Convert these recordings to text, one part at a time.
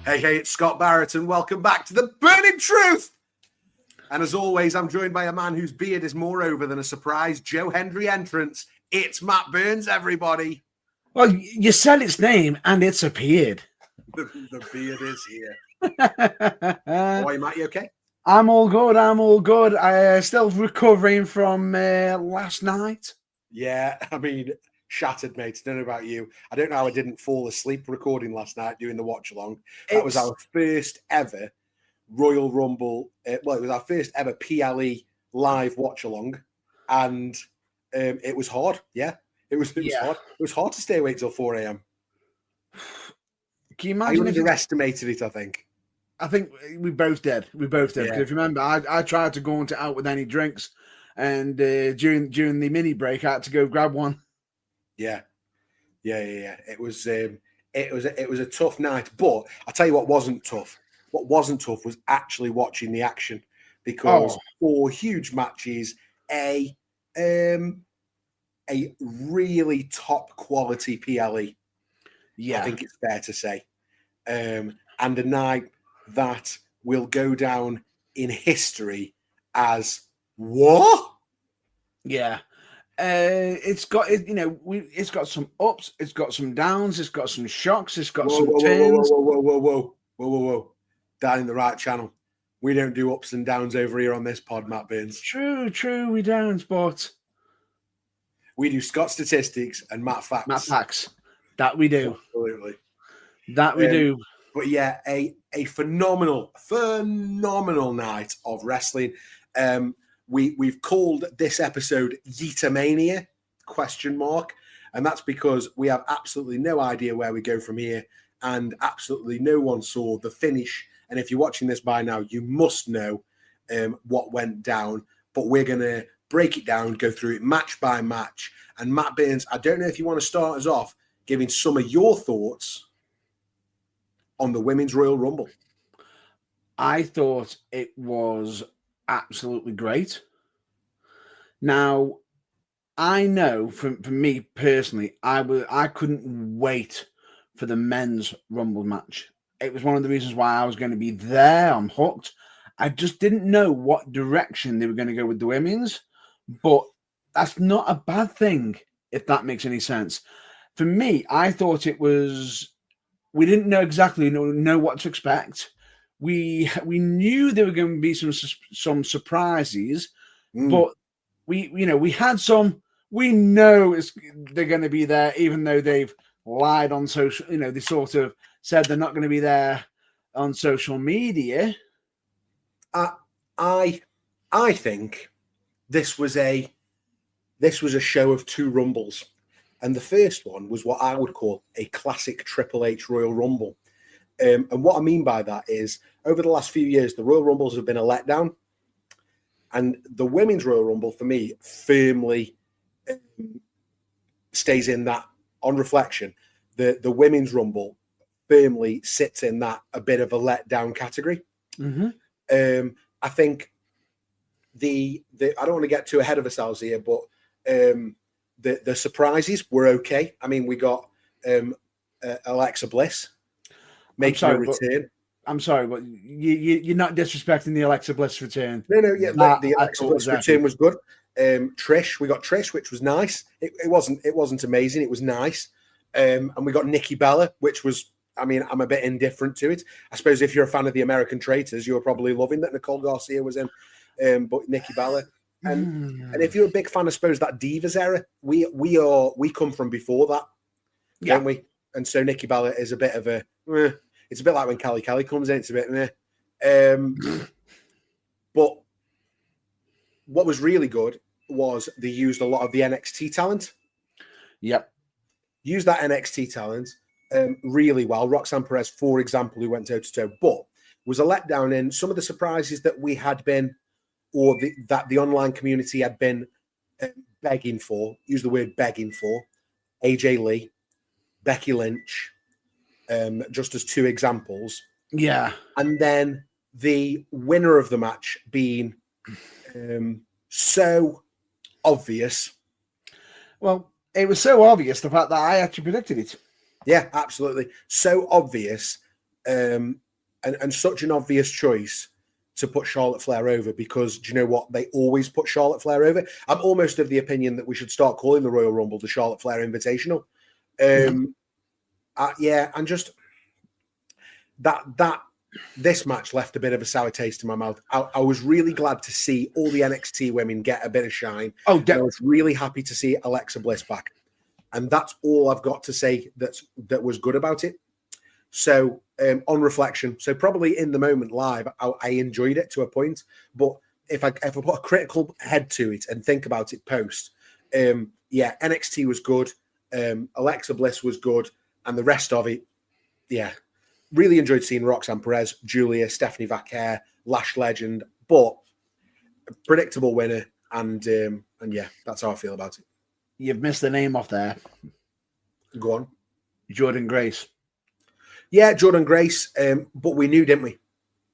Hey, it's Scott Barratt, and welcome back to The Burning Truth. And as always, I'm joined by a man whose beard is more over than a surprise Joe Hendry entrance. It's Matt Burns, everybody. Well, you said its name, and it's appeared. The beard is here. How are you, Matt? You okay? I'm all good. I still recovering from last night. Yeah, I mean, shattered, mate. I don't know about you. I don't know how I didn't fall asleep recording last night doing the watch along. That was our first ever Royal Rumble. Well, it was our first ever PLE live watch along, and it was hard. Yeah, it was hard. It was hard to stay awake till 4 a.m. Can you imagine? I underestimated it. I think we both did. Yeah. Because if you remember, I tried to go on out with any drinks, and during the mini break, I had to go grab one. Yeah. It was a tough night, but I tell you what wasn't tough. What wasn't tough was actually watching the action, because 4 huge matches, a really top quality PLE. Yeah, I think it's fair to say, and a night that will go down in history as what? Yeah. It's got it's got some ups, it's got some downs, it's got some shocks, it's got some turns. Whoa. Down in the right channel. We don't do ups and downs over here on this pod, Matt Burns. True, we don't, but we do Scott statistics and Matt facts. That we do. Absolutely. That we do. But yeah, a phenomenal night of wrestling. We've called this episode YEET-A-MANIA ? And that's because we have absolutely no idea where we go from here, and absolutely no one saw the finish. And if you're watching this by now, you must know what went down. But we're going to break it down, go through it match by match. And Matt Burns, I don't know if you want to start us off giving some of your thoughts on the Women's Royal Rumble. I thought it was absolutely great. Now, I know for me personally, I couldn't wait for the men's Rumble match. It was one of the reasons why I was going to be there. I'm hooked. I just didn't know what direction they were going to go with the women's, but that's not a bad thing, if that makes any sense. For me, I thought it was, we didn't know exactly know what to expect. We knew there were going to be some surprises, but we had some. We know they're going to be there, even though they've lied on social. They sort of said they're not going to be there on social media. I think this was a show of 2 Rumbles, and the first one was what I would call a classic Triple H Royal Rumble. And what I mean by that is, over the last few years, the Royal Rumbles have been a letdown. And the Women's Royal Rumble, for me, firmly stays in that, on reflection, the Women's Rumble firmly sits in that a bit of a letdown category. Mm-hmm. I think the I don't want to get too ahead of ourselves here, but the surprises were okay. I mean, we got Alexa Bliss making a return. I'm sorry, but you're not disrespecting the Alexa Bliss return. No, yeah, the Alexa Bliss return was good. We got Trish, which was nice. It wasn't amazing. It was nice. And we got Nikki Bella, which was, I mean, I'm a bit indifferent to it. I suppose if you're a fan of the American Traitors, you're probably loving that Nicole Garcia was in. But Nikki Bella, and if you're a big fan, I suppose, that Divas era, we come from before that, don't we? And so Nikki Bella is a bit of a. It's a bit like when Kelly comes in. It's a bit. But what was really good was they used a lot of the NXT talent. Yep. Used that NXT talent really well. Roxanne Perez, for example, who went toe-to-toe, but was a letdown in some of the surprises that we had been, or that the online community had been begging for. Use the word begging for. AJ Lee, Becky Lynch, just as 2 examples. Yeah. And then the winner of the match being so obvious. Well, it was so obvious, the fact that I actually predicted it. Yeah, absolutely. So obvious and such an obvious choice to put Charlotte Flair over, because do you know what? They always put Charlotte Flair over. I'm almost of the opinion that we should start calling the Royal Rumble the Charlotte Flair Invitational. Yeah, and just that this match left a bit of a sour taste in my mouth. I was really glad to see all the NXT women get a bit of shine. Oh, I was really happy to see Alexa Bliss back. And that's all I've got to say that was good about it. So on reflection, so probably in the moment live, I enjoyed it to a point. But if I put a critical head to it and think about it post, yeah, NXT was good. Alexa Bliss was good. And the rest of it, yeah. Really enjoyed seeing Roxanne Perez, Julia, Stephanie Vaquer, Lash Legend, but a predictable winner. And yeah, that's how I feel about it. You've missed the name off there. Go on. Jordynne Grace. Yeah, Jordynne Grace, but we knew, didn't we?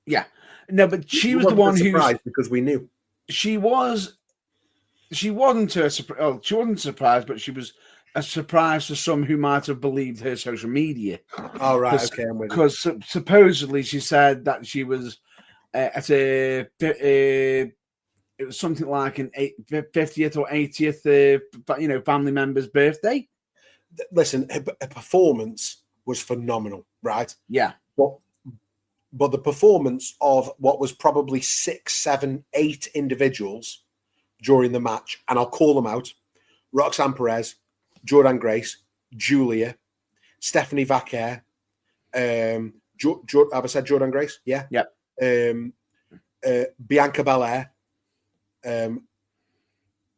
Yeah. No, but she was the one who surprised because we knew. She wasn't a surprise. Oh, she wasn't surprised, but she was a surprise to some who might have believed her social media. Oh, right, okay, I'm with you. Because supposedly she said that she was at it was something like an 50th or 80th, family member's birthday. Listen, her performance was phenomenal, right? Yeah. But the performance of what was probably 6, 7, 8 individuals during the match, and I'll call them out: Roxanne Perez, Jordynne Grace, Julia, Stephanie Vaquer, have I said Jordynne Grace? Yeah. Yep. Bianca Belair,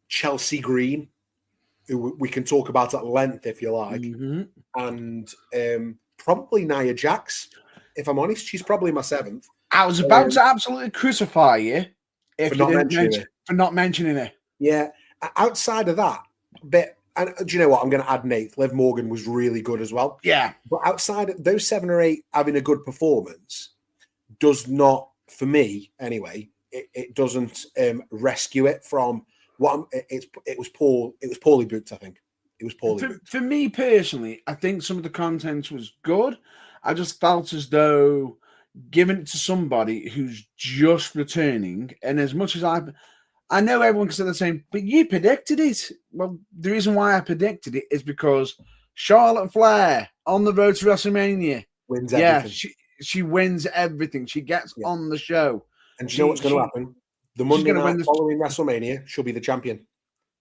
Chelsea Green, who we can talk about at length if you like, and probably Nia Jax. If I'm honest, she's probably my 7th. I was about to absolutely crucify you for not mentioning it. Yeah, outside of that bit, and do you know what? I'm going to add Nate. Liv Morgan was really good as well. Yeah, but outside of those 7 or 8 having a good performance, does not, for me anyway, it doesn't rescue it from what it was poorly booked. I think it was poorly booked. For me personally, I think some of the content was good. I just felt as though giving it to somebody who's just returning, and as much as I know everyone can say the same, but you predicted it. Well, the reason why I predicted it is because Charlotte Flair on the road to WrestleMania wins everything. Yeah, she wins everything. She gets on the show. And do you know what's going to happen? The Monday night following WrestleMania, she'll be the champion.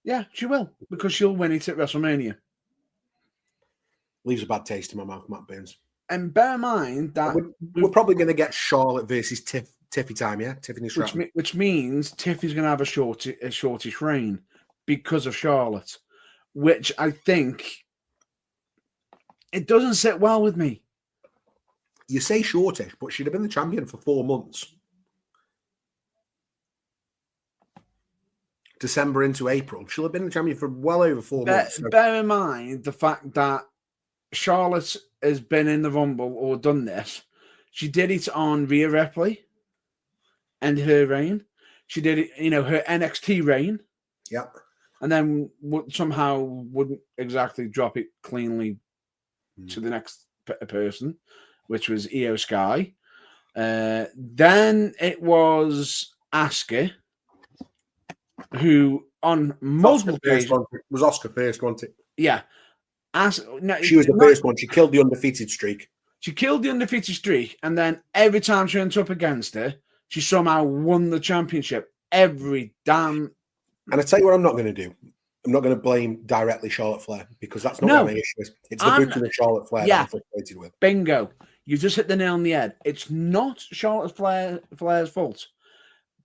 Yeah, she will, because she'll win it at WrestleMania. Leaves a bad taste in my mouth, Matt Burns. And bear in mind that we're probably going to get Charlotte versus Tiffy time, yeah? Tiffany Stratton. Which means Tiffy's going to have a shortish reign because of Charlotte, which I think it doesn't sit well with me. You say shortish, but she'd have been the champion for 4 months. December into April. She'll have been the champion for well over 4 months. So. Bear in mind the fact that Charlotte has been in the Rumble or done this. She did it on Rhea Ripley and her reign. She did it, her NXT reign. Yeah. And then somehow wouldn't exactly drop it cleanly to the next person, which was Io Sky. Then it was Asuka, who on multiple occasions was Asuka first, wasn't it? Yeah. She was the first one. She killed the undefeated streak. She killed the undefeated streak, and then every time she went up against her, she somehow won the championship every damn. And I tell you what, I'm not going to do. I'm not going to blame directly Charlotte Flair, because that's not what my issue is. It's the booking of Charlotte Flair that I'm frustrated with. Bingo. You just hit the nail on the head. It's not Charlotte Flair's fault.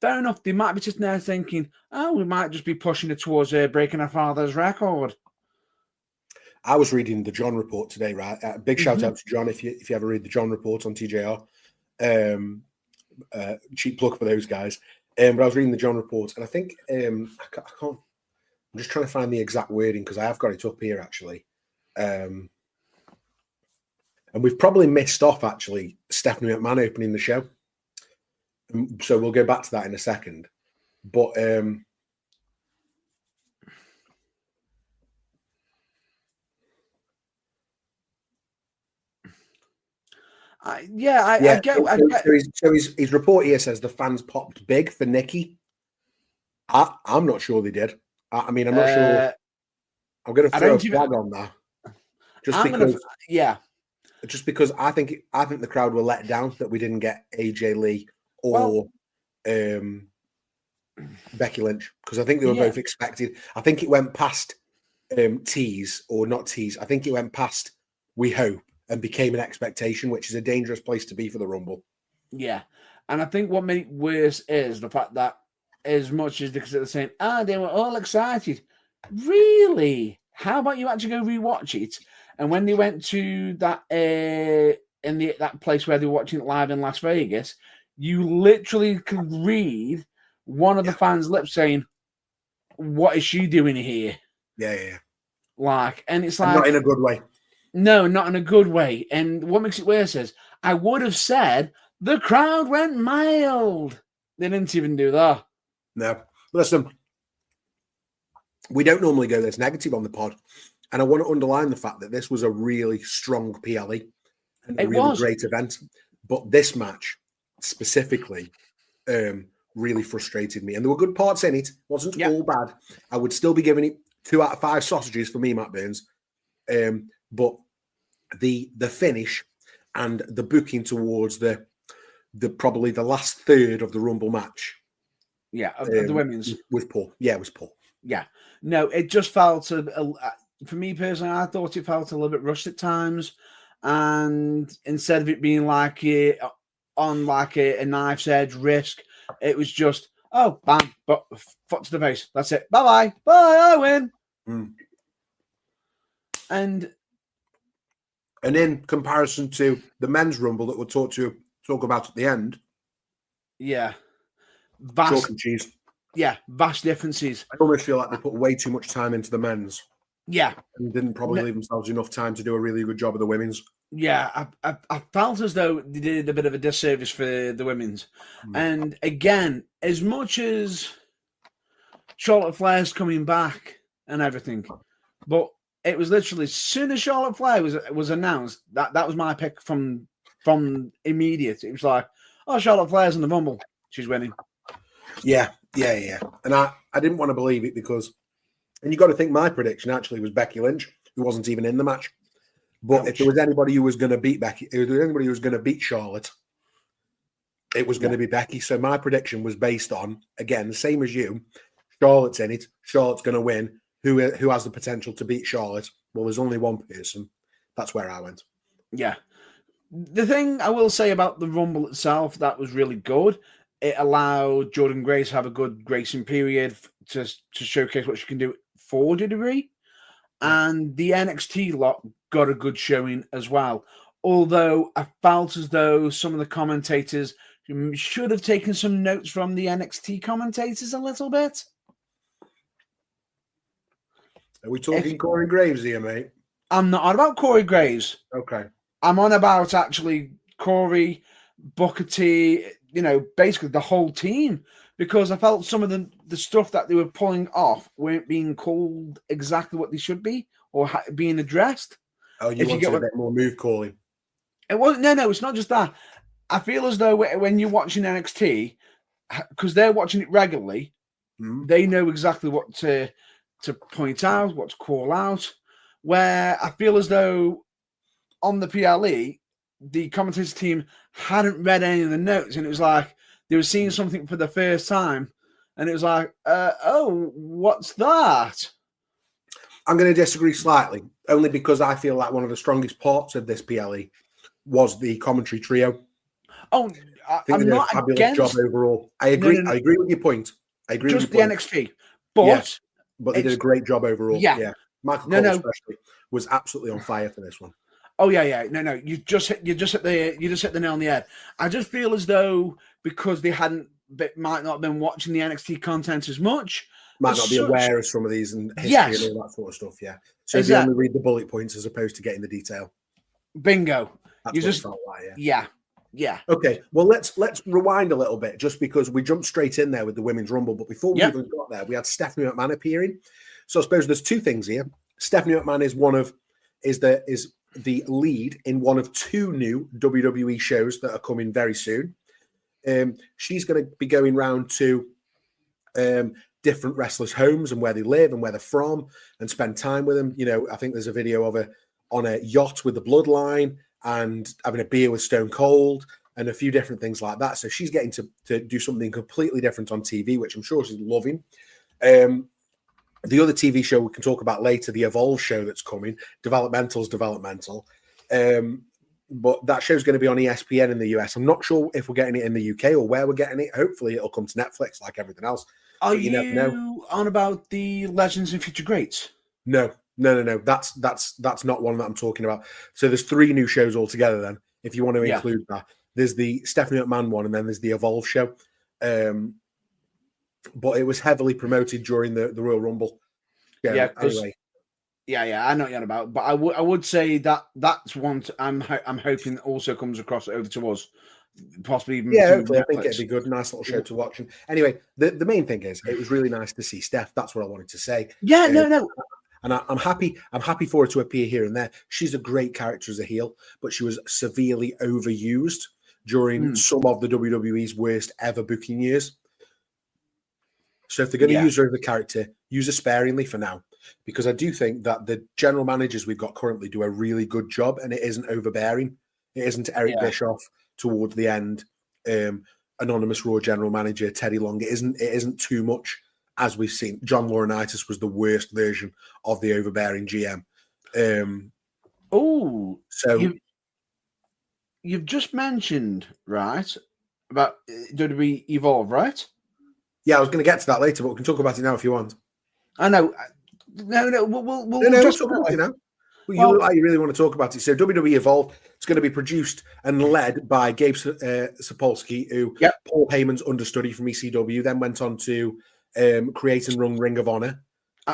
Fair enough. They might be sitting there thinking, we might just be pushing it towards breaking her father's record. I was reading the John Report today, right? Big shout out to John if you ever read the John Report on TJR. Cheap plug for those guys. But I was reading the John Report, and I think I can't. I'm just trying to find the exact wording because I have got it up here actually. And we've probably missed off actually Stephanie McMahon opening the show. So we'll go back to that in a second. But I get. So his report here says the fans popped big for Nikki. I'm not sure they did. I mean, I'm not sure. I'm going to throw a flag on that, just because I think the crowd were let down that we didn't get AJ Lee or Becky Lynch, because I think they were both expected. I think it went past tease or not tease. I think it went past we hope and became an expectation, which is a dangerous place to be for the Rumble. Yeah, and I think what made it worse is the fact that as much as they're saying, they were all excited. Really? How about you actually go rewatch it? And when they went to that that place where they were watching it live in Las Vegas, you literally could read one of the fans' lips saying, "What is she doing here?" Yeah. And it's like, not in a good way. No, not in a good way. And what makes it worse is I would have said the crowd went mild. They didn't even do that. No. Listen, we don't normally go this negative on the pod. And I want to underline the fact that this was a really strong PLE and a really great event. But this match specifically really frustrated me. And there were good parts in it. It wasn't all bad. I would still be giving it 2 out of 5 sausages for me, Matt Burns. But the finish and the booking towards the probably the last third of the Rumble match. Yeah, of the women's. Was poor. Yeah, it was poor. Yeah. No, it just felt, for me personally, I thought it felt a little bit rushed at times. And instead of it being like on like a knife's edge risk, it was just, bam, foot to the face. That's it. Bye-bye. Bye, I win. And in comparison to the men's Rumble that we'll talk about at the end. Yeah. Chalk and cheese. Yeah, vast differences. I almost feel like they put way too much time into the men's. Yeah. And didn't probably leave themselves enough time to do a really good job of the women's. Yeah, I felt as though they did a bit of a disservice for the women's. And again, as much as Charlotte Flair's coming back and everything, but it was literally as soon as Charlotte Flair was announced, that was my pick from immediate. It was like, Charlotte Flair's in the Rumble. She's winning. Yeah. And I didn't want to believe it because, and you got to think my prediction actually was Becky Lynch, who wasn't even in the match. But if there was anybody who was going to beat Becky, if there was anybody who was going to beat Charlotte, it was going to be Becky. So my prediction was based on, again, the same as you. Charlotte's in it. Charlotte's going to win. Who has the potential to beat Charlotte? Well, there's only one person. That's where I went. Yeah. The thing I will say about the Rumble itself, that was really good. It allowed Jordan Grace to have a good gracing period to showcase what she can do for WWE. And the NXT lot got a good showing as well. Although I felt as though some of the commentators should have taken some notes from the NXT commentators a little bit. Are we talking Corey Graves here, mate? I'm not on about Corey Graves. Okay. I'm on about actually Corey, Booker T, basically the whole team. Because I felt some of the stuff that they were pulling off weren't being called exactly what they should be or being addressed. Oh, you wanted a bit more move calling. It wasn't. No, it's not just that. I feel as though when you're watching NXT, because they're watching it regularly, they know exactly what to point out, what to call out. Where I feel as though on the PLE, the commentators team hadn't read any of the notes, and it was like they were seeing something for the first time, and it was like, what's that? I'm going to disagree slightly, only because I feel like one of the strongest parts of this PLE was the commentary trio. Oh, I think they did a fabulous job overall. I agree. No. I agree with your point. I agree just with your the point. NXT, but but they did a great job overall. Yeah. Michael Cole especially was absolutely on fire for this one. Oh yeah. No, you just hit the nail on the head. I just feel as though because they might not have been watching the NXT content as much. Might not be aware of some of these and history and all that sort of stuff, yeah. So they only read the bullet points as opposed to getting the detail. Bingo. That's what it felt like, Yeah. Okay, well, let's rewind a little bit just because we jumped straight in there with the Women's Rumble, but before we even got there, we had Stephanie McMahon appearing. So I suppose there's two things here. Stephanie McMahon is the lead in one of 2 new WWE shows that are coming very soon. She's going to be going round to different wrestlers' homes and where they live and where they're from and spend time with them. You know, I think there's a video of her on a yacht with the Bloodline and having a beer with Stone Cold and a few different things like that. So she's getting to do something completely different on TV, which I'm sure she's loving. The other TV show we can talk about later, the Evolve show that's coming, Developmental's developmental. But that show's going to be on ESPN in the US. I'm not sure if we're getting it in the UK or where we're getting it. Hopefully it'll come to Netflix like everything else. Are you on about the Legends and Future Greats? No. That's not one that I'm talking about. So there's 3 new shows altogether then, if you want to include that. There's the Stephanie McMahon one, and then there's the Evolve show. But it was heavily promoted during the Royal Rumble. Yeah, anyway. Yeah, I know what you're on about. But I would say that's one I'm hoping also comes across over to us. Possibly even hopefully. I think it'd be good, nice little show to watch. And anyway, the main thing is it was really nice to see Steph. That's what I wanted to say. Yeah, no. And I'm happy for her to appear here and there. She's a great character as a heel, but she was severely overused during some of the WWE's worst ever booking years. So if they're going to use her as a character, use her sparingly for now, because I do think that the general managers we've got currently do a really good job, and it isn't overbearing. It isn't Eric Bischoff towards the end, anonymous Raw general manager Teddy Long. It isn't too much, as we've seen. John Laurinaitis was the worst version of the overbearing GM. So you've just mentioned about WWE Evolve, right? Yeah, I was going to get to that later, but we can talk about it now if you want. I know. No, we'll just talk about it now. You really want to talk about it. So WWE Evolve, it's going to be produced and led by Gabe Sapolsky, who Paul Heyman's understudy from ECW, then went on to create and run Ring of Honor.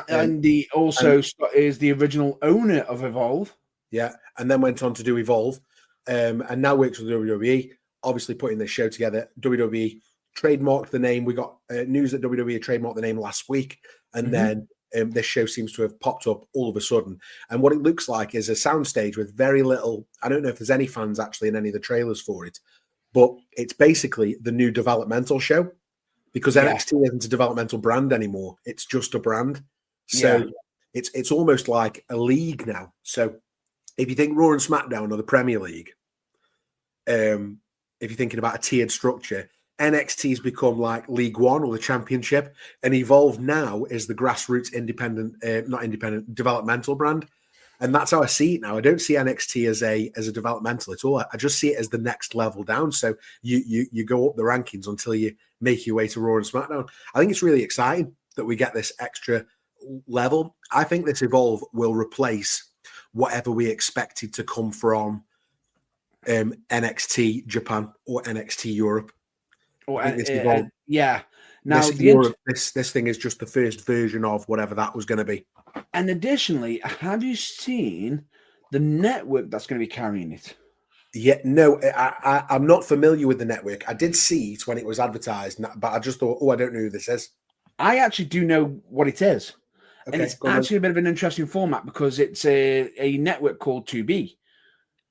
And he also is the original owner of Evolve. Yeah, and then went on to do Evolve, and now works with WWE, obviously putting this show together. WWE trademarked the name. We got news that WWE trademarked the name last week, and then this show seems to have popped up all of a sudden. And what it looks like is a soundstage with very little. I don't know if there's any fans actually in any of the trailers for it, but it's basically the new developmental show, because NXT isn't a developmental brand anymore. It's just a brand. So it's almost like a league now. So if you think Raw and SmackDown are the Premier League, if you're thinking about a tiered structure, NXT's become like League One or the Championship, and Evolve now is the grassroots developmental brand. And that's how I see it now. I don't see NXT as a developmental at all. I just see it as the next level down. So you go up the rankings until you make your way to Raw and SmackDown. I think it's really exciting that we get this extra level. I think this Evolve will replace whatever we expected to come from NXT Japan or NXT Europe. Now this thing is just the first version of whatever that was going to be. And additionally, have you seen the network that's going to be carrying it? Yeah, no, I'm not familiar with the network. I did see it when it was advertised, but I just thought, I don't know who this is. I actually do know what it is. Okay, and it's actually a bit of an interesting format because it's a network called 2B.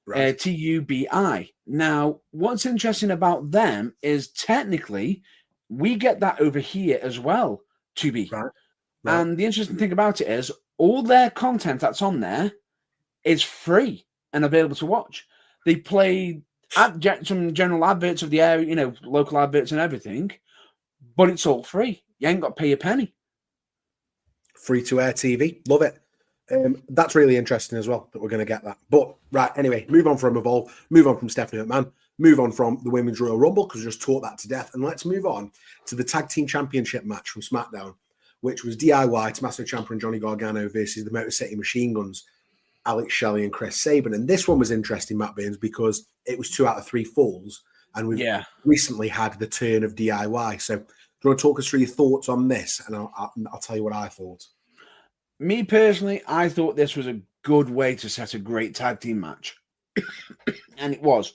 Right. TUBI. Now, what's interesting about them is technically we get that over here as well, 2B. Right. And the interesting thing about it is all their content that's on there is free and available to watch. They play some general adverts of the area, local adverts and everything, but it's all free. You ain't got to pay a penny. Free to air TV. Love it. That's really interesting as well that we're going to get that. But right, anyway, move on from Evolve, move on from Stephanie McMahon, move on from the Women's Royal Rumble because we just taught that to death. And let's move on to the Tag Team Championship match from SmackDown, which was DIY, Tommaso Ciampa and Johnny Gargano versus the Motor City Machine Guns, Alex Shelley and Chris Sabin. And this one was interesting, Matt Burns, because it was 2 out of 3 falls. And we've recently had the turn of DIY. So do you want to talk us through your thoughts on this? And I'll tell you what I thought. Me personally, I thought this was a good way to set a great tag team match. And it was.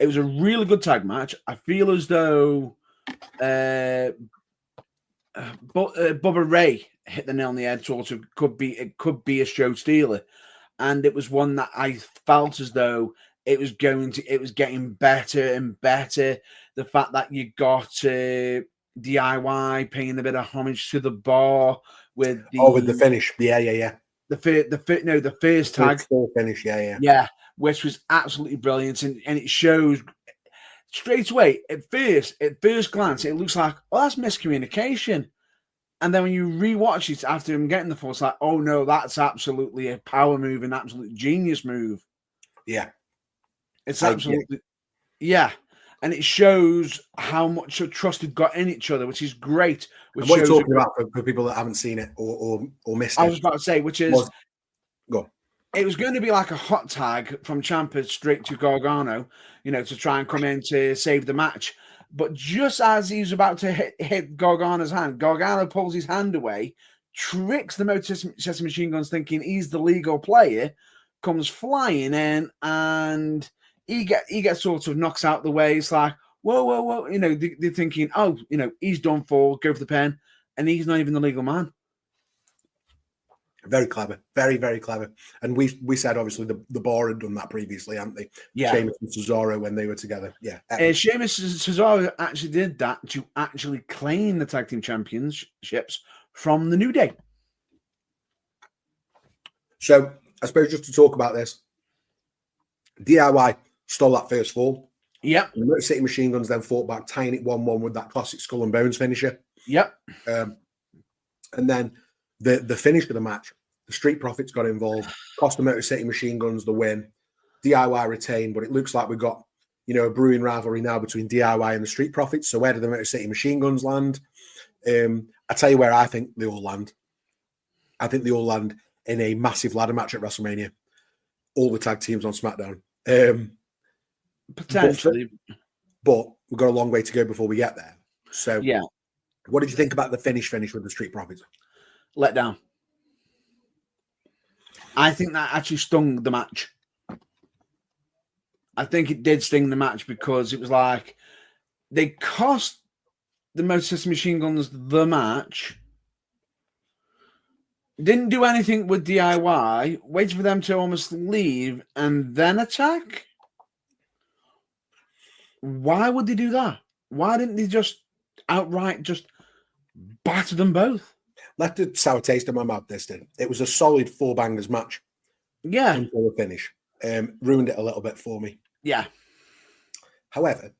It was a really good tag match. I feel as though Bubba Ray hit the nail on the head, sort of could be a show stealer. and it was one that I felt as though it was getting better and better. The fact that you got DIY paying a bit of homage to the bar with the finish, the first tag finish, which was absolutely brilliant, and it shows straight away at first glance it looks like, oh, that's miscommunication, and then when you rewatch it after him getting the fall, it's like, oh no, that's absolutely a power move, an absolute genius move. Yeah, it's absolutely and it shows how much trust they've got in each other, which is great. Which what are you talking about for people that haven't seen it or missed it? I was about to say, go on. It was going to be like a hot tag from Ciampa straight to Gargano, to try and come in to save the match. But just as he's about to hit Gargano's hand, Gargano pulls his hand away, tricks the Motor City Machine Guns thinking he's the legal player, comes flying in, and he gets sort of knocks out the way. It's like, whoa. They're thinking, oh, he's done for, go for the pen, and he's not even the legal man. Very clever, very, very clever. And we said obviously the Bar had done that previously, hadn't they? Yeah. Sheamus and Cesaro when they were together. Yeah. Sheamus and Cesaro actually did that to actually claim the tag team championships from the New Day. So I suppose just to talk about this, DIY stole that first fall. Yep. The Motor City Machine Guns then fought back, tying it 1-1 with that classic Skull and Bones finisher. Yep. And then the finish of the match, the Street Profits got involved, cost the Motor City Machine Guns the win. DIY retained, but it looks like we've got, a brewing rivalry now between DIY and the Street Profits. So where do the Motor City Machine Guns land? I tell you where I think they all land. I think they all land in a massive ladder match at WrestleMania. All the tag teams on SmackDown. Potentially. But we've got a long way to go before we get there. So yeah. What did you think about the finish with the Street Profits? Let down. I think that actually stung the match. I think it did sting the match because it was like they cost the Motor City Machine Guns the match, didn't do anything with DIY, waited for them to almost leave and then attack. Why would they do that? Why didn't they just outright just batter them both? Left a sour taste in my mouth, this did. It was a solid 4 bangers match. Yeah. Until the finish. Ruined it a little bit for me. Yeah. However,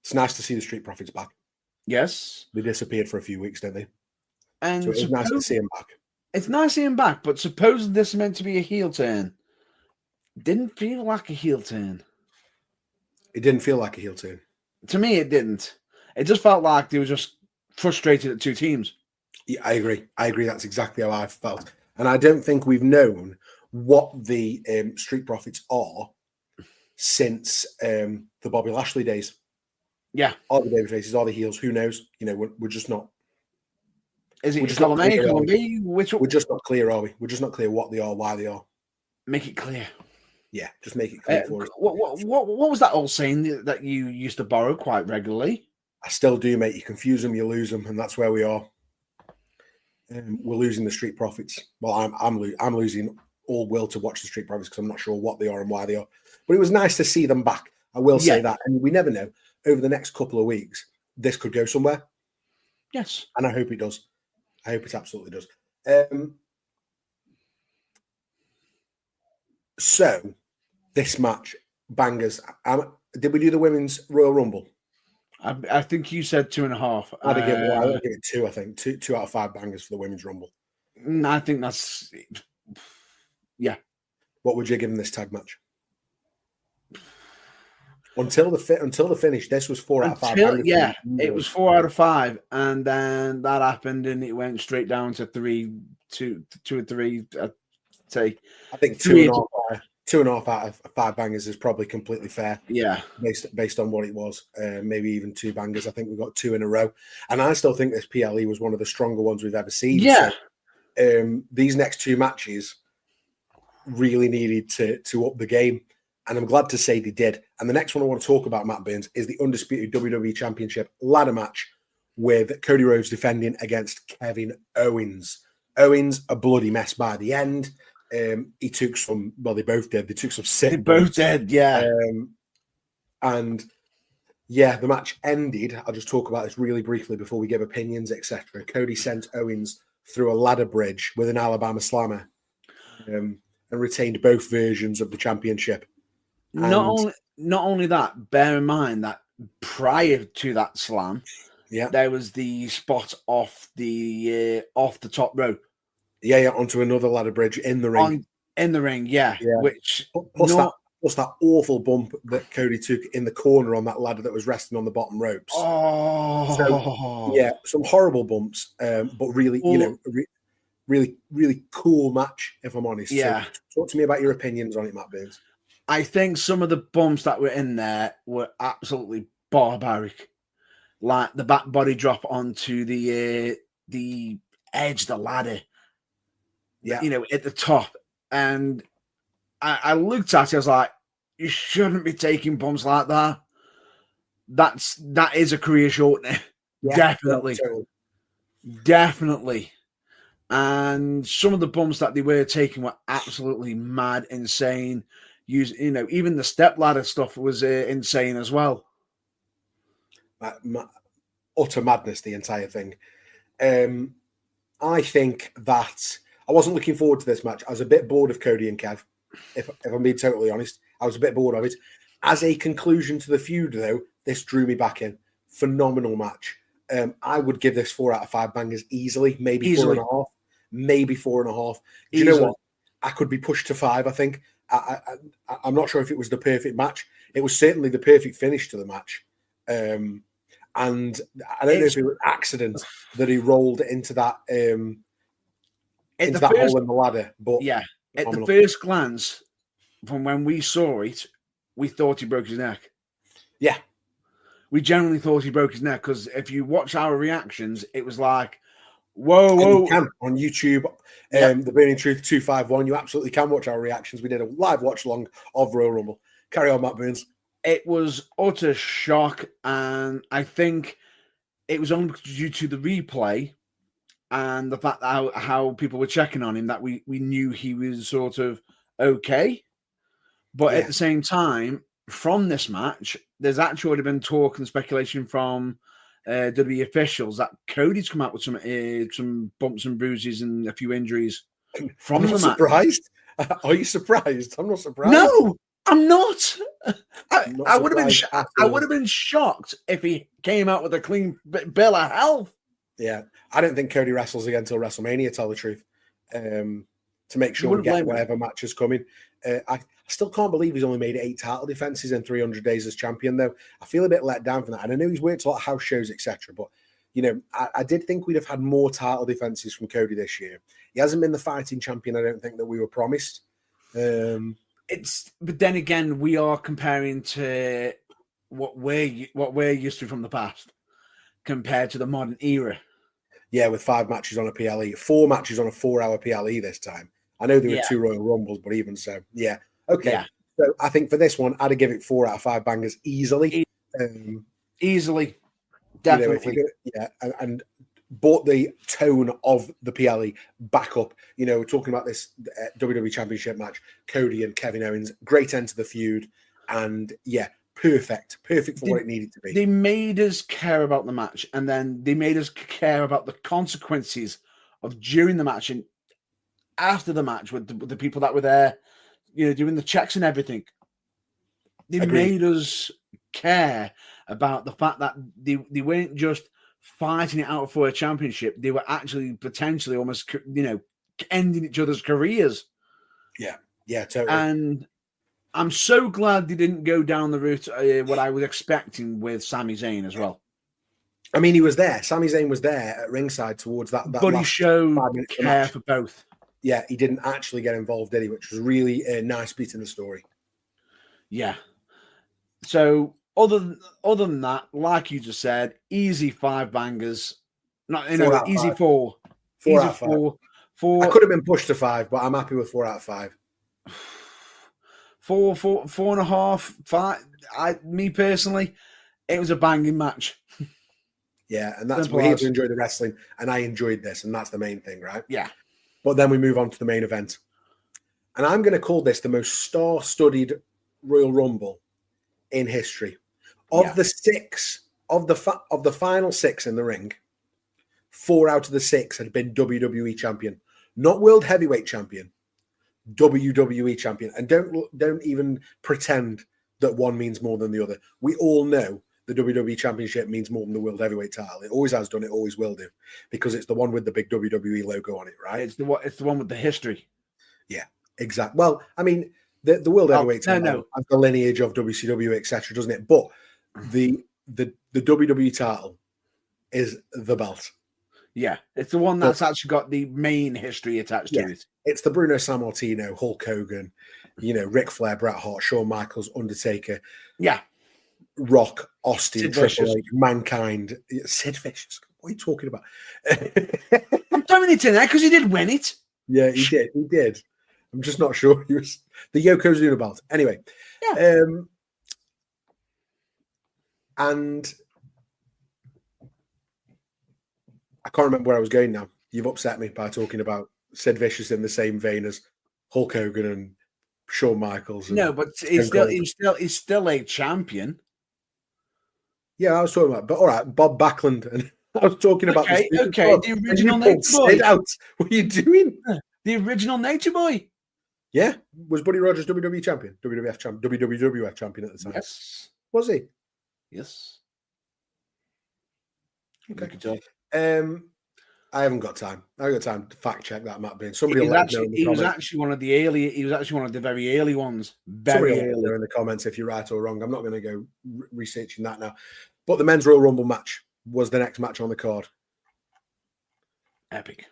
it's nice to see the Street Profits back. Yes. They disappeared for a few weeks, didn't they? And so it's nice to see them back. It's nice to see them back, but suppose this is meant to be a heel turn. Didn't feel like a heel turn. It didn't feel like a heel turn. To me, it didn't. It just felt like they were just frustrated at two teams. Yeah, I agree. That's exactly how I felt. And I don't think we've known what the Street Profits are since the Bobby Lashley days. Yeah. Are the baby faces, are the heels? Who knows? We're just not. Is it column A, column B? Which one? We're just not clear, are we? We're just not clear what they are, why they are. Make it clear. Yeah, just make it clear for us. What was that old saying that you used to borrow quite regularly? I still do, mate. You confuse them, you lose them, and that's where we are. We're losing the Street Profits. Well, I'm losing all will to watch the Street Profits because I'm not sure what they are and why they are. But it was nice to see them back. I will say that, and we never know. Over the next couple of weeks, this could go somewhere. Yes, and I hope it does. I hope it absolutely does. So, this match, bangers. Did we do the Women's Royal Rumble? I think you said 2.5. I'd give it 2, I think. 2 out of 5 bangers for the Women's Rumble. I think that's... Yeah. What would you give them this tag match? Until the finish, this was 4 out of 5. Yeah, it was 4 out of 5. And then that happened and it went straight down to 2 or 3. I'd say. I think 2.5 out of 5 bangers is probably completely fair. Yeah. Based on what it was. Maybe even 2 bangers. I think we got 2 in a row. And I still think this PLE was one of the stronger ones we've ever seen. Yeah. So, these next 2 matches really needed to up the game. And I'm glad to say they did. And the next one I want to talk about, Matt Burns, is the undisputed WWE Championship ladder match with Cody Rhodes defending against Kevin Owens. Owens, a bloody mess by the end. He took some, well, they both did. They took some sick They both bumps. did, yeah. And yeah, the match ended. I'll just talk about this really briefly before we give opinions, etc. Cody sent Owens through a ladder bridge with an Alabama slammer, and retained both versions of the championship. Not only that, bear in mind that prior to that slam, there was the spot off the top rope. Yeah, onto another ladder bridge in the ring. Which plus that awful bump that Cody took in the corner on that ladder that was resting on the bottom ropes. Oh, so, some horrible bumps, but really, really cool match, if I'm honest. Yeah. So talk to me about your opinions on it, Matt Burns. I think some of the bumps that were in there were absolutely barbaric. Like the back body drop onto the edge of the ladder. Yeah. At the top. And I looked at it, I was like, you shouldn't be taking bumps like that. That is a career shortener. Yeah, Definitely. totally. Definitely. And some of the bumps that they were taking were absolutely mad, insane. Even the step ladder stuff was insane as well. Utter madness, the entire thing. I think that I wasn't looking forward to this match. I was a bit bored of Cody and Kev, if I'm being totally honest. I was a bit bored of it. As a conclusion to the feud, though, this drew me back in. Phenomenal match. I would give this 4 out of 5 bangers easily, maybe 4.5, maybe 4.5. Do you know what? I could be pushed to 5, I think. I'm not sure if it was the perfect match. It was certainly the perfect finish to the match. And I don't know if it was accident that he rolled into that hole in the ladder. But yeah, at the first glance, from when we saw it, we thought he broke his neck. Yeah. We generally thought he broke his neck because if you watch our reactions, it was like, whoa. You can on YouTube, The Burning Truth 251. You absolutely can watch our reactions. We did a live watch along of Royal Rumble. Carry on, Matt Burns. It was utter shock, and I think it was only due to the replay and the fact that how people were checking on him that we knew he was sort of okay. But at the same time, from this match, there's actually been talk and speculation from WWE officials that Cody's come out with some bumps and bruises and a few injuries from the match. Surprised? Are you surprised? I'm not surprised. No, I'm not. I would have been shocked if he came out with a clean bill of health. Yeah, I don't think Cody wrestles again until WrestleMania. Tell the truth, to make sure we get whatever match is coming. I still can't believe he's only made 8 title defenses in 300 days as champion, though. I feel a bit let down from that. And I know he's worked a lot of house shows, etc. But, I did think we'd have had more title defenses from Cody this year. He hasn't been the fighting champion, I don't think, that we were promised. But then again, we are comparing to what we're used to from the past compared to the modern era. Yeah, with 5 matches on a PLE, 4 matches on a 4-hour PLE this time. I know there were 2 Royal Rumbles, but even so, yeah. Okay. Yeah. So I think for this one, I'd give it 4 out of 5 bangers easily. Easily. Definitely. And brought the tone of the PLE back up. We're talking about this WWE Championship match, Cody and Kevin Owens. Great end to the feud. And perfect for what it needed to be. They made us care about the match, and then they made us care about the consequences of during the match and after the match with the people that were there, doing the checks and everything. They made us care about the fact that they weren't just fighting it out for a championship. They were actually potentially almost, ending each other's careers. Yeah, totally. And I'm so glad they didn't go down the route what I was expecting with Sami Zayn as well. I mean, he was there. Sami Zayn was there at ringside towards that but he showed care for both. Yeah, he didn't actually get involved, did he? Which was really a nice beat in the story. Yeah. So other than that, like you just said, easy 5 bangers. Easy 4. 4 out of 5. I could have been pushed to 5, but I'm happy with 4 out of 5. 4.5, 5. Me personally, it was a banging match. Yeah, and that's we're here to enjoy the wrestling, and I enjoyed this, and that's the main thing, right? Yeah. But then we move on to the main event. And I'm going to call this the most star-studded Royal Rumble in history. Of the six, of the final six in the ring, 4 out of the 6 had been WWE champion. Not World Heavyweight champion, WWE champion. And don't even pretend that one means more than the other. We all know the WWE Championship means more than the World Heavyweight title. It always has done. It always will do, because it's the one with the big WWE logo on it, right? It's the one with the history. Yeah, exactly. Well, I mean, the World Heavyweight title has the lineage of WCW, etc., doesn't it? But the WWE title is the belt. Yeah, it's the one that's actually got the main history attached to it. It's the Bruno Sammartino, Hulk Hogan, Ric Flair, Bret Hart, Shawn Michaels, Undertaker. Yeah. Rock, Austin, Sid Triple Vicious. H, Mankind, Sid Vicious. What are you talking about? I'm throwing it in there because he did win it. Yeah, he did. He did. I'm just not sure he was the Yokozuna belt. Anyway, and I can't remember where I was going now. You've upset me by talking about Sid Vicious in the same vein as Hulk Hogan and Shawn Michaels. No, but he's still a champion. Yeah, I was talking about, but all right, Bob Backlund, and I was talking about the original Nature Boy. Out. What are you doing? The original Nature Boy. Yeah, was Buddy Rogers WWE champion, WWF champion at the time? Yes, was he? Yes. Okay. I haven't got time. I haven't got time to fact check that, Matt Burns. Somebody he was actually one of the early. He was actually one of the very early ones. Very early in the comments if you're right or wrong. I'm not going to go researching that now. But the men's Royal Rumble match was the next match on the card. Epic.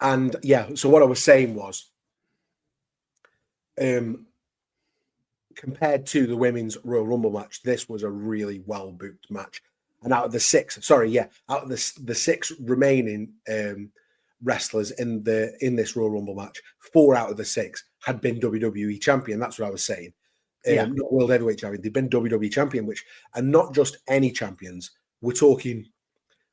And yeah, so what I was saying was, compared to the women's Royal Rumble match, this was a really well booked match. And out of the 6 remaining wrestlers in this Royal Rumble match, 4 out of the 6 had been WWE champion. That's what I was saying. Not World Heavyweight champion. They've been WWE champion, and not just any champions. We're talking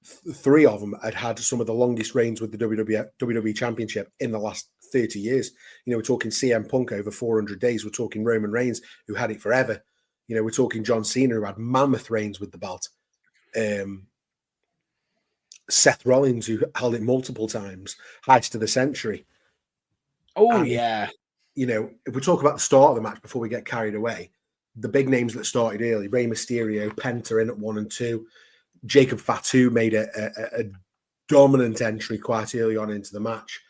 3 of them had some of the longest reigns with the WWE Championship in the last 30 years. We're talking CM Punk over 400 days. We're talking Roman Reigns, who had it forever. We're talking John Cena, who had mammoth reigns with the belt. Seth Rollins, who held it multiple times, heist of the century. If we talk about the start of the match before we get carried away, the big names that started early: Rey Mysterio, Penta in at 1 and 2. Jacob Fatu made a dominant entry quite early on into the match.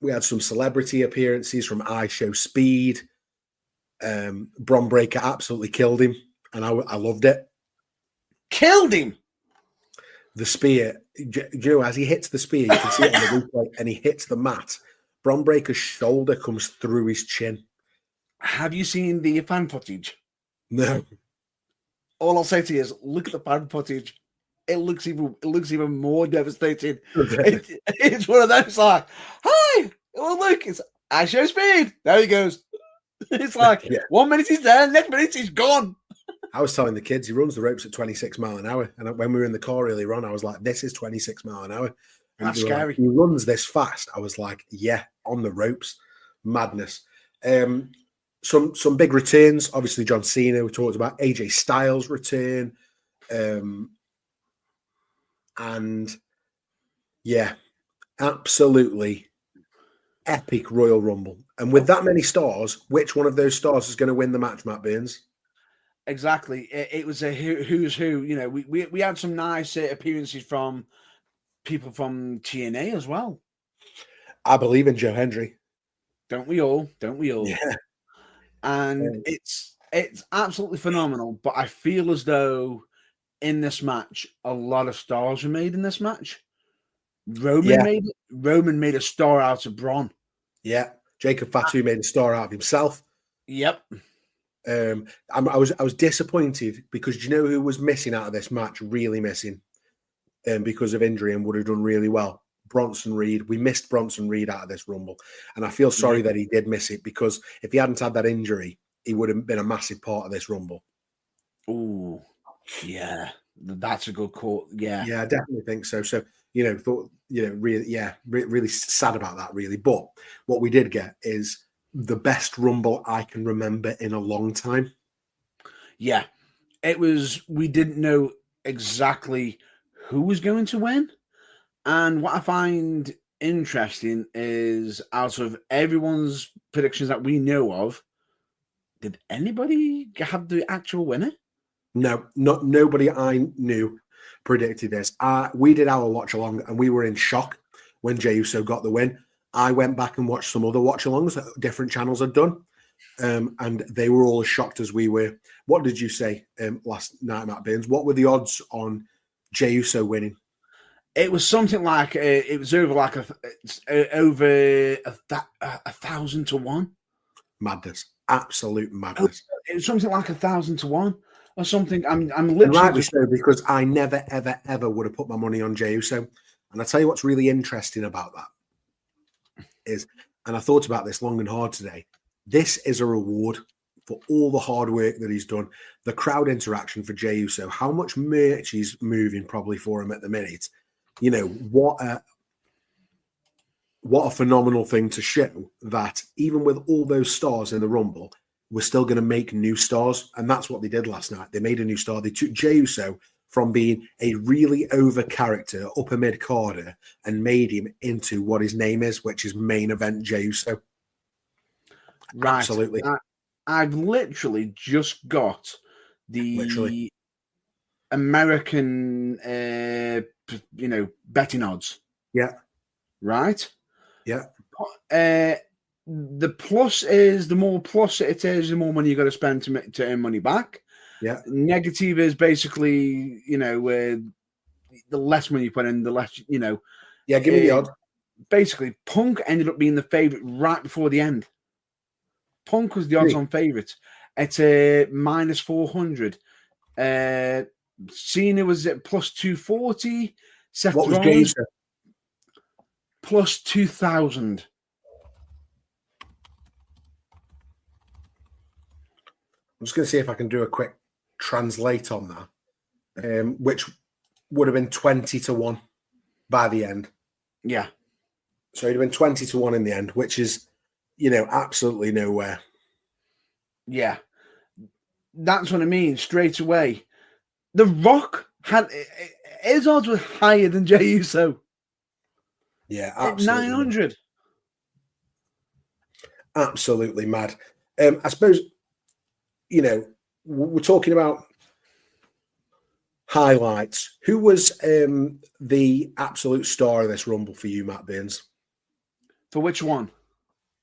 We had some celebrity appearances from I Show Speed. Bron Breakker absolutely killed him, and I loved it. Killed him. The spear, as he hits the spear, you can see it on the replay, and he hits the mat. Bron Breakker's shoulder comes through his chin. Have you seen the fan footage? No. All I'll say to you is, look at the fan footage. It looks even more devastating. It's one of those like, hi, well, look, it's I Show Speed. There he goes. It's like 1 minute he's there, next minute he's gone. I was telling the kids he runs the ropes at 26 mile an hour. And when we were in the car earlier on, I was like, this is 26 mile an hour. And that's scary. Like, he runs this fast. I was like, yeah, on the ropes. Madness. Some big returns. Obviously, John Cena, we talked about. AJ Styles' return. And yeah, absolutely epic Royal Rumble. And with that many stars, which one of those stars is going to win the match, Matt Burns? Exactly. It was a who's who. We had some nice appearances from people from TNA as well. I believe in Joe Hendry. Don't we all? Yeah. And it's absolutely phenomenal. But I feel as though in this match, a lot of stars were made in this match. Roman made a star out of Braun. Yeah. Jacob Fatu made a star out of himself. Yep. I was disappointed because do you know who was missing out of this match? Really missing, because of injury and would have done really well. Bronson Reed. We missed Bronson Reed out of this Rumble, and I feel sorry that he did miss it because if he hadn't had that injury, he would have been a massive part of this Rumble. Ooh, yeah. That's a good call. Yeah. Yeah, I definitely think so. So, really sad about that, really. But what we did get is the best Rumble I can remember in a long time. Yeah. It was, we didn't know exactly who was going to win. And what I find interesting is out of everyone's predictions that we know of, did anybody have the actual winner? No, nobody I knew predicted this. We did our watch along and we were in shock when Jey Uso got the win. I went back and watched some other watch alongs that different channels had done. And they were all as shocked as we were. What did you say last night, Matt Burns? What were the odds on Jey Uso winning? It was something like it was over like over 1,000 to 1. Madness, absolute madness. It was something like 1,000 to 1 or something. I'm literally and rightly so, because I never ever would have put my money on Jey Uso. And I tell you what's really interesting about that is, and I thought about this long and hard today. This is a reward for all the hard work that he's done, the crowd interaction for Jey Uso, how much merch he's moving probably for him at the minute. You know, what a phenomenal thing to show that even with all those stars in the Rumble, we're still going to make new stars. And that's what they did last night. They made a new star. They took Jey Uso from being a really over character, upper mid-carder, and made him into what his name is, which is main event Jey Uso. Right. Absolutely. I've literally just got the American, betting odds. Yeah. Right? Yeah. The plus is, the more plus it is, the more money you got to spend to earn money back. Yeah. Negative is basically, the less money you put in, the less, Yeah, give me the odds. Basically, Punk ended up being the favorite right before the end. Punk was the odds-on favorite at minus 400. Cena was at plus 240. Seth Rollins plus 2,000. I'm just going to see if I can do a quick translate on that, which would have been 20 to 1 by the end. Yeah. So it'd have been 20 to 1 in the end, which is, absolutely nowhere. Yeah. That's what I mean, straight away. The Rock had, his odds were higher than Jey Uso. Yeah, absolutely. At 900. Absolutely mad. I suppose, we're talking about highlights. Who was the absolute star of this Rumble for you, Matt Burns? For which one?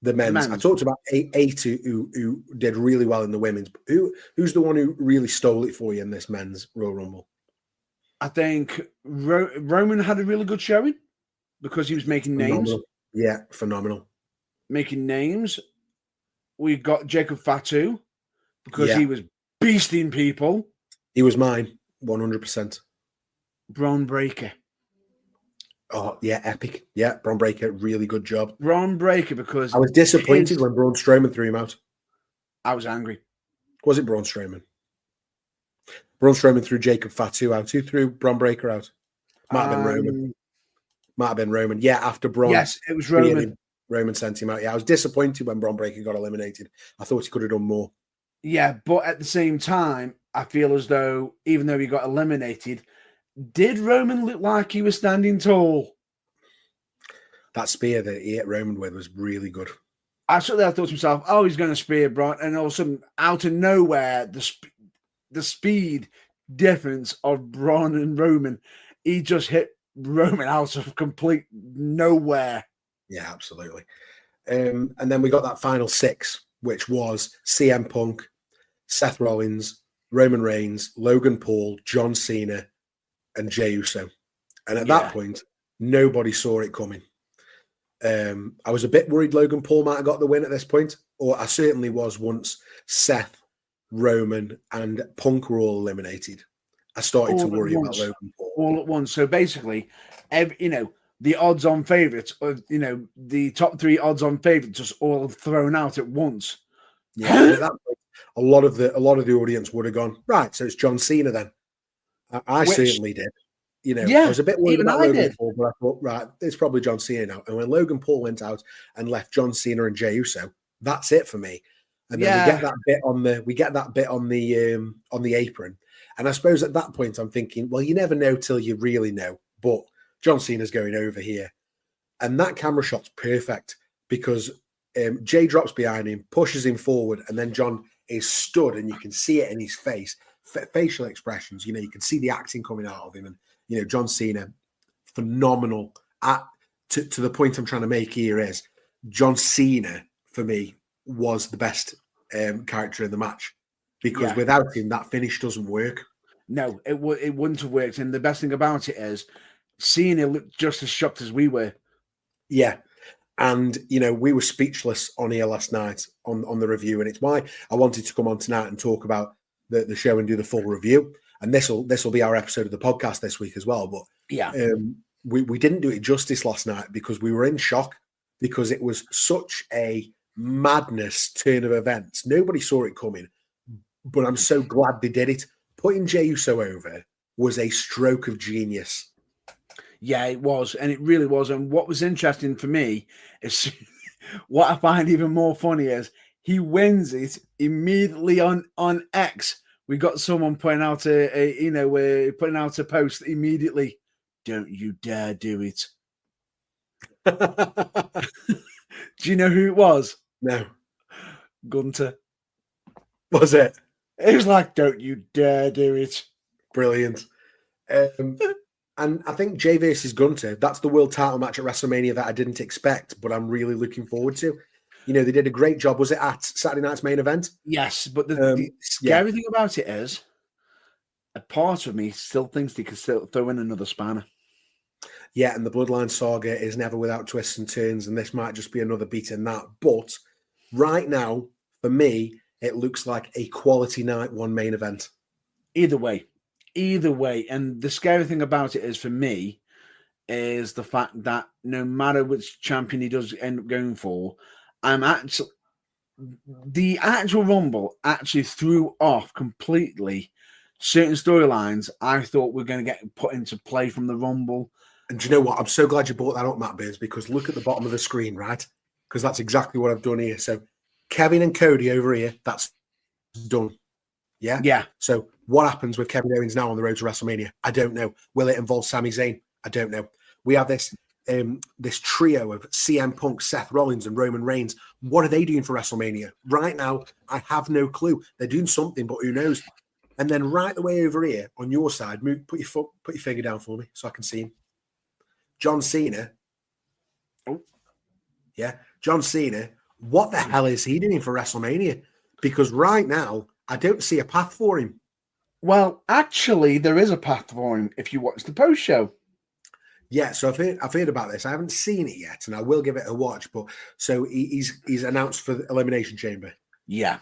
The men's. I talked about eight who did really well in the women's. Who's the one who really stole it for you in this men's Royal Rumble? I think Roman had a really good showing because he was making names. Yeah, phenomenal. Making names. We got Jacob Fatu because he was beasting people. He was mine, 100%. Braun Breaker. Oh, yeah, epic. Yeah, Braun Breaker, really good job. Braun Breaker, because I was disappointed when Braun Strowman threw him out. I was angry. Was it Braun Strowman? Braun Strowman threw Jacob Fatu out. Who threw Braun Breaker out? Might have been Roman. Yeah, after Braun. Yes, it was Roman. Roman sent him out. Yeah, I was disappointed when Braun Breaker got eliminated. I thought he could have done more. Yeah, but at the same time, I feel as though, even though he got eliminated, did Roman look like he was standing tall? That spear that he hit Roman with was really good. I thought to myself, oh, he's going to spear Braun. And all of a sudden, out of nowhere, the speed difference of Braun and Roman, he just hit Roman out of complete nowhere. Yeah, absolutely. And then we got that final 6, which was CM Punk, Seth Rollins, Roman Reigns, Logan Paul, John Cena, and Jey Uso. And at that point, nobody saw it coming. I was a bit worried Logan Paul might have got the win at this point, or I certainly was once Seth, Roman, and Punk were all eliminated. I started to worry about Logan Paul. All at once. So basically, the odds-on favourites, the top 3 odds-on favourites just all thrown out at once. Yeah, at that point, a lot of the audience would have gone, right, so it's John Cena then. I certainly did. You know, Yeah, I was a bit worried even about I Logan did. Paul, but I thought, right, it's probably John Cena now. And when Logan Paul went out and left John Cena and Jey Uso, that's it for me. And then we get that bit on the apron. And I suppose at that point I'm thinking, well, you never know till you really know. But John Cena's going over here. And that camera shot's perfect because Jay drops behind him, pushes him forward, and then John is stood, and you can see it in his face, facial expressions. You know, you can see the acting coming out of him. And, you know, John Cena, phenomenal. To the point I'm trying to make here is John Cena, for me, was the best character in the match because without him, that finish doesn't work. No, it wouldn't have worked. And the best thing about it is Cena looked just as shocked as we were. Yeah. And, you know, we were speechless on here last night on the review. And it's why I wanted to come on tonight and talk about the show and do the full review. And this will be our episode of the podcast this week as well. But we didn't do it justice last night because we were in shock because it was such a madness turn of events. Nobody saw it coming, but I'm so glad they did it. Putting Jey Uso over was a stroke of genius. Yeah, it was. And it really was. And what was interesting for me is what I find even more funny is he wins it immediately on X. We got someone putting out putting out a post immediately. Don't you dare do it. Do you know who it was? No. Gunter. Was it? It was like, don't you dare do it. Brilliant. And I think Jay versus Gunter, that's the world title match at WrestleMania that I didn't expect, but I'm really looking forward to. You know, they did a great job. Was it at Saturday night's main event? Yes, but the scary thing about it is a part of me still thinks they could still throw in another spanner. Yeah, and the Bloodline saga is never without twists and turns, and this might just be another beat in that. But right now, for me, it looks like a quality night one main event. Either way. And the scary thing about it is, for me, is the fact that no matter which champion he does end up going for, the actual Rumble actually threw off completely certain storylines I thought were going to get put into play from the Rumble. And do you know what? I'm so glad you brought that up, Matt Burns, because look at the bottom of the screen, right? Because that's exactly what I've done here. So Kevin and Cody over here, that's done. Yeah? Yeah. So what happens with Kevin Owens now on the road to WrestleMania? I don't know. Will it involve Sami Zayn? I don't know. We have this trio of CM Punk, Seth Rollins, and Roman Reigns. What are they doing for WrestleMania? Right now, I have no clue. They're doing something, but who knows? And then right the way over here on your side, put your finger down for me so I can see him. John Cena. Oh, yeah. John Cena. What the hell is he doing for WrestleMania? Because right now, I don't see a path for him. Well, actually, there is a path for him if you watch the post show. Yeah, so I've heard about this. I haven't seen it yet, and I will give it a watch. But so he's announced for the Elimination Chamber. Yeah.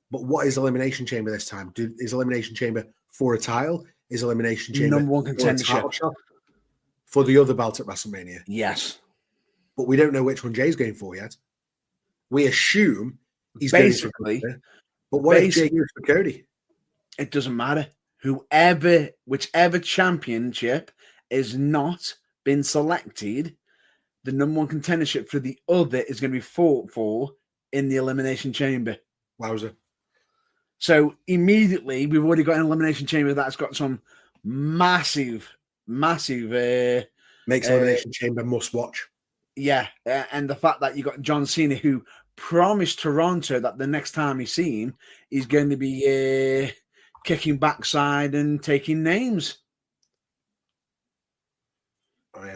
But what is Elimination Chamber this time? Is Elimination Chamber for a title? Is Elimination Chamber number one contendership for the other belt at WrestleMania? Yes. But we don't know which one Jay's going for yet. We assume he's basically going for. But what if Jay goes for Cody? It doesn't matter. Whichever championship is not been selected, the number one contendership for the other is going to be fought for in the Elimination Chamber. Wowzer. So immediately, we've already got an Elimination Chamber that's got some massive makes Elimination Chamber must watch. Yeah, and the fact that you got John Cena, who promised Toronto that the next time you see him, he's going to be kicking backside and taking names.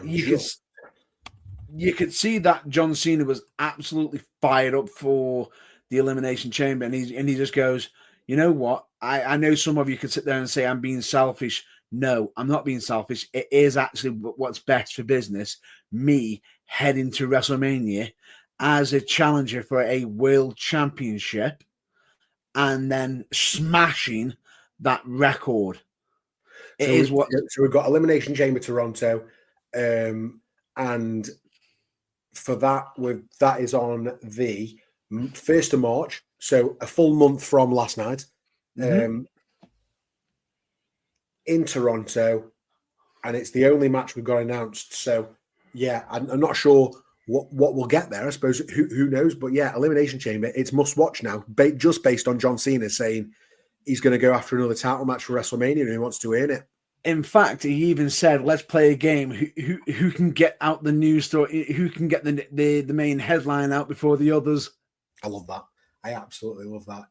You could see that John Cena was absolutely fired up for the Elimination Chamber, and he just goes, you know what? I know some of you could sit there and say I'm being selfish. No, I'm not being selfish. It is actually what's best for business. Me heading to WrestleMania as a challenger for a world championship and then smashing that record. So we've got Elimination Chamber Toronto, and for that is on the 1st of March, so a full month from last night. in Toronto, and it's the only match we've got announced. So, yeah, I'm not sure what we'll get there. I suppose who knows? But yeah, Elimination Chamber, it's must watch now, just based on John Cena saying he's going to go after another title match for WrestleMania and he wants to earn it. In fact, he even said, "Let's play a game. Who can get out the news story? Who can get the main headline out before the others?" I love that. I absolutely love that.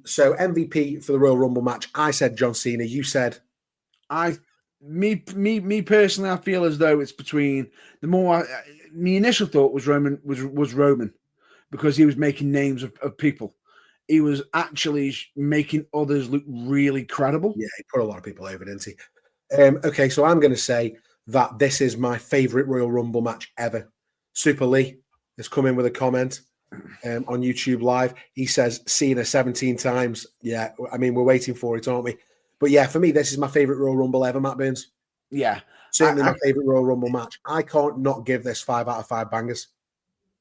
So MVP for the Royal Rumble match, I said John Cena. You said, me personally, I feel as though it's between the more. My initial thought was Roman was Roman, because he was making names of people. He was actually making others look really credible. Yeah, he put a lot of people over, didn't he? Okay, so I'm going to say that this is my favorite Royal Rumble match ever. Super Lee has come in with a comment on YouTube Live. He says Cena 17 times. Yeah, I mean, we're waiting for it, aren't we? But yeah, for me, this is my favorite Royal Rumble ever, Matt Burns. Yeah. Certainly my favorite Royal Rumble match. I can't not give this 5 out of 5 bangers.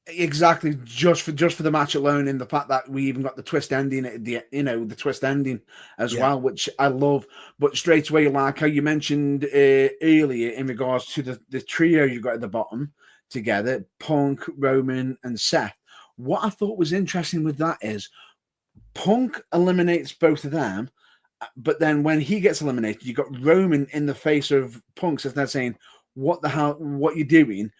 Exactly, just for the match alone, and the fact that we even got the twist ending at the twist ending as well, which I love. But straight away, like how you mentioned earlier in regards to the trio you got at the bottom together, Punk, Roman, and Seth. What I thought was interesting with that is Punk eliminates both of them, but then when he gets eliminated, you got Roman in the face of Punk, so they're saying, "What the hell? What you doing?"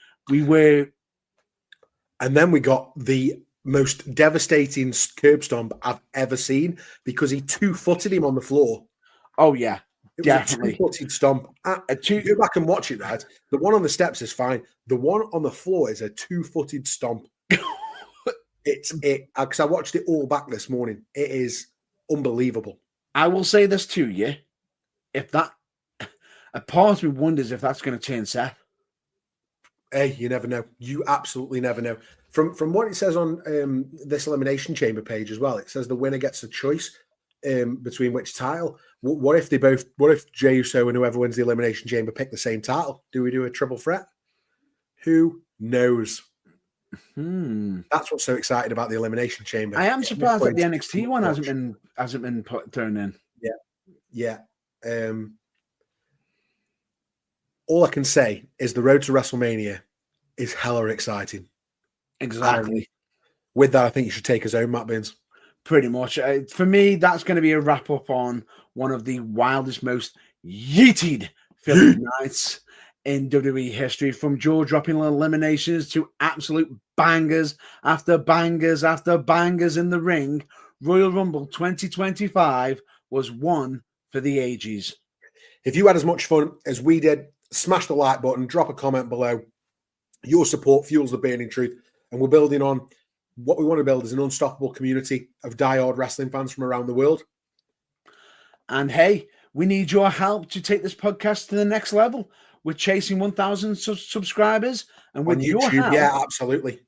And then we got the most devastating curb stomp I've ever seen, because he 2-footed him on the floor. Oh, yeah, it definitely. Was a 2-footed stomp. Go back and watch it, Dad. The one on the steps is fine. The one on the floor is a 2-footed stomp. Because I watched it all back this morning. It is unbelievable. I will say this to you. A part of me wonders if that's going to turn Seth. Hey, you never know. You absolutely never know. From what it says on this Elimination Chamber page as well, it says the winner gets a choice between which title. What if Jey Uso and whoever wins the Elimination Chamber pick the same title? Do we do a triple threat? Who knows? That's what's so exciting about the Elimination Chamber. I am surprised that the NXT one hasn't been thrown in. Yeah. All I can say is the road to WrestleMania is hella exciting. Exactly. With that, I think you should take us home, Matt Burns. Pretty much. For me, that's going to be a wrap up on one of the wildest, most yeeted filled nights in WWE history, from jaw-dropping eliminations to absolute bangers after bangers after bangers in the ring. Royal Rumble 2025 was one for the ages. If you had as much fun as we did, smash the like button, drop a comment below. Your support fuels the burning truth, and we're building on what we want to build is an unstoppable community of diehard wrestling fans from around the world. And hey, we need your help to take this podcast to the next level. We're chasing 1,000 subscribers, and with your help, yeah, absolutely.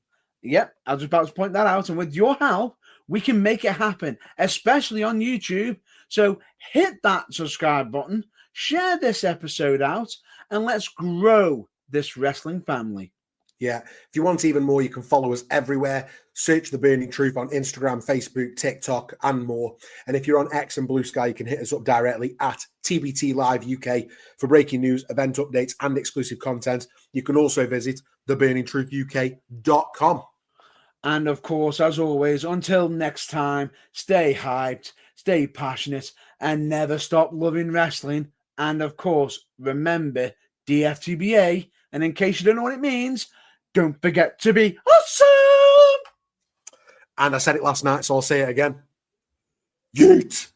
Yep, I was about to point that out. And with your help, we can make it happen, especially on YouTube. So hit that subscribe button, share this episode out, and let's grow this wrestling family. Yeah. If you want even more, you can follow us everywhere. Search The Burning Truth on Instagram, Facebook, TikTok, and more. And if you're on X and Blue Sky, you can hit us up directly at TBT Live UK for breaking news, event updates, and exclusive content. You can also visit theburningtruthuk.com. And of course, as always, until next time, stay hyped, stay passionate, and never stop loving wrestling. And of course, remember DFTBA. And in case you don't know what it means, don't forget to be awesome. And I said it last night, so I'll say it again. Yeet!